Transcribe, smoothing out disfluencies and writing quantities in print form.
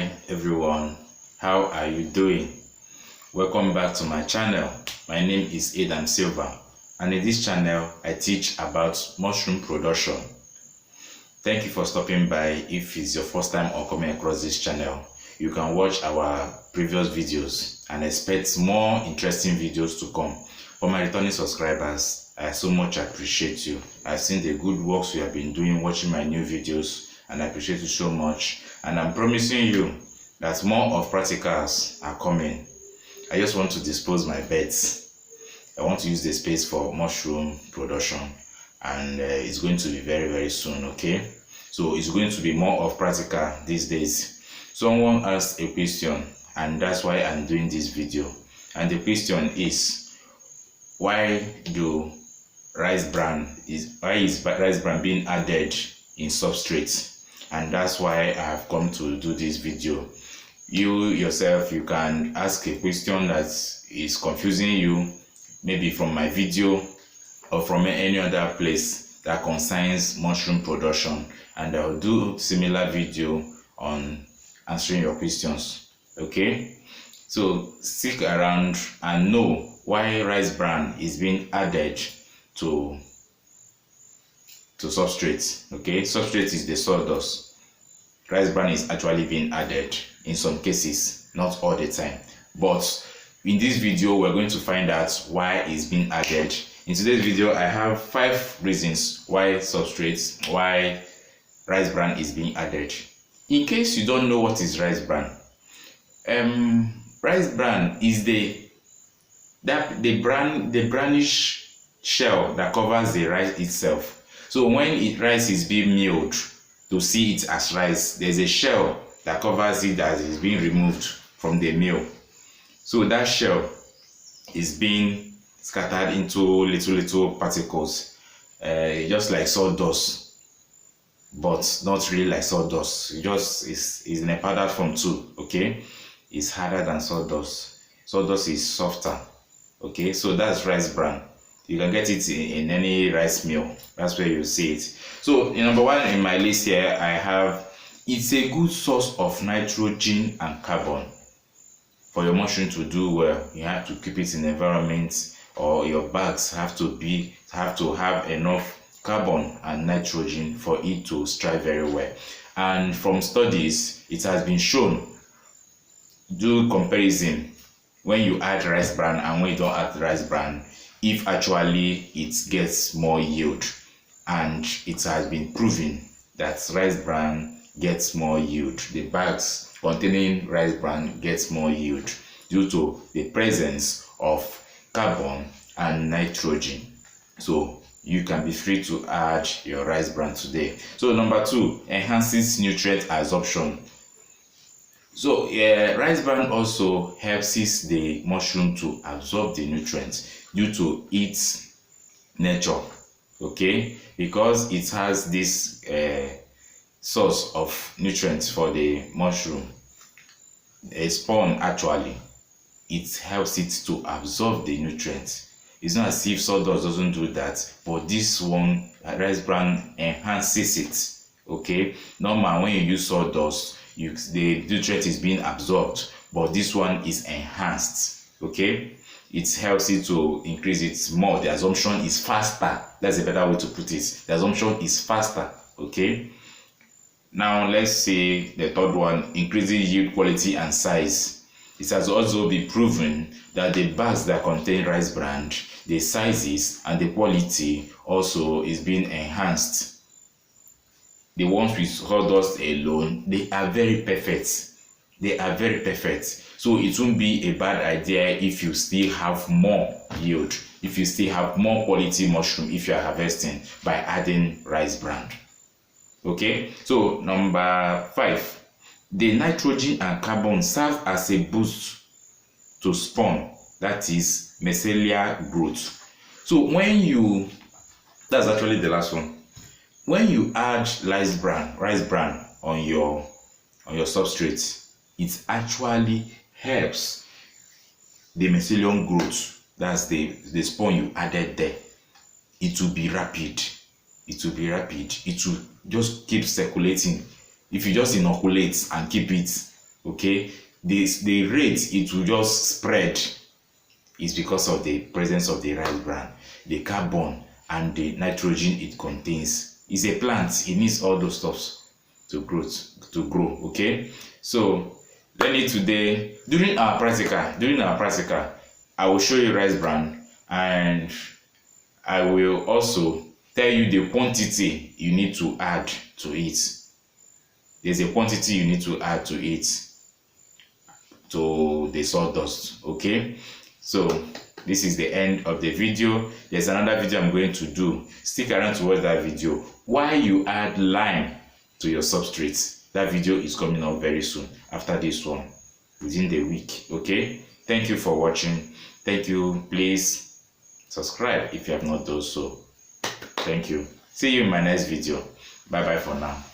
Hi everyone, how are you doing? Welcome back to my channel. My name is Adam Silva, and in this channel I teach about mushroom production. Thank you for stopping by. If it's your first time or coming across this channel, you can watch our previous videos and expect more interesting videos to come. For my returning subscribers, I so much appreciate you. I've seen the good works you have been doing watching my new videos, and I appreciate you so much. And I'm promising you that more of practicals are coming. I just want to dispose my beds. I want to use the space for mushroom production, and it's going to be very soon. Okay, so it's going to be more of practical these days. Someone asked a question, and that's why I'm doing this video. And the question is, why is rice bran being added in substrate? And that's why I have come to do this video. You yourself, you can ask a question that is confusing you, maybe from my video or from any other place that concerns mushroom production, and I'll do similar video on answering your questions. Okay, so stick around and know why rice bran is being added to substrate. Okay, substrate is the sawdust. Rice bran is actually being added in some cases, not all the time, but in this video we're going to find out why it's being added. In today's video I have 5 reasons why rice bran is being added. In case you don't know what is rice bran, rice bran is the brownish shell that covers the rice itself. So when rice is being milled to see it as rice, there's a shell that covers it that is being removed from the mill. So that shell is being scattered into little particles, just like sawdust, but not really like sawdust. It just is in a powder form too. Okay, it's harder than sawdust. Sawdust is softer. Okay, so that's rice bran. You can get it in any rice mill. That's where you see it. So number 1 in my list here, I have, it's a good source of nitrogen and carbon. For your mushroom to do well, you have to keep it in environment, or your bags have to have enough carbon and nitrogen for it to strive very well. And from studies, it has been shown, do comparison when you add rice bran and when you don't add rice bran, if actually it gets more yield. And it has been proven that rice bran gets more yield. The bags containing rice bran gets more yield due to the presence of carbon and nitrogen. So you can be free to add your rice bran today. So number 2, enhances nutrient absorption. So rice bran also helps the mushroom to absorb the nutrients due to its nature. Okay, because it has this source of nutrients for the mushroom, a spawn actually, it helps it to absorb the nutrients. It's not as if sawdust doesn't do that, but this one, rice bran, enhances it. Okay, normal when you use sawdust, the nutrient is being absorbed, but this one is enhanced. Okay, it helps it to increase it more. The absorption is faster. That's a better way to put it. The absorption is faster. Okay, now let's say the third one, increasing yield, quality and size. It has also been proven that the bags that contain rice bran, the sizes and the quality also is being enhanced. The ones with sawdust alone, they are very perfect. They are very perfect. So it won't be a bad idea if you still have more yield, if you still have more quality mushroom if you are harvesting by adding rice bran. Okay, so number 5, the nitrogen and carbon serve as a boost to spawn, that is mycelial growth. So that's actually the last one. When you add rice bran on your substrate, it actually helps the mycelium growth. That's the spawn you added there. It will be rapid. It will just keep circulating. If you just inoculate and keep it, Okay, the rate it will just spread is because of the presence of the rice bran, the carbon and the nitrogen it contains. It's a plant, it needs all those stuffs to grow. Okay, so learning today, during our practical I will show you rice bran, and I will also tell you the quantity you need to add to it. There's a quantity you need to add to it, to the sawdust. Okay, so this is the end of the video. There's another video I'm going to do. Stick around to watch that video. Why you add lime to your substrate. That video is coming out very soon after this one, within the week. Okay, thank you for watching. Thank you. Please subscribe if you have not done so. Thank you. See you in my next video. Bye bye for now.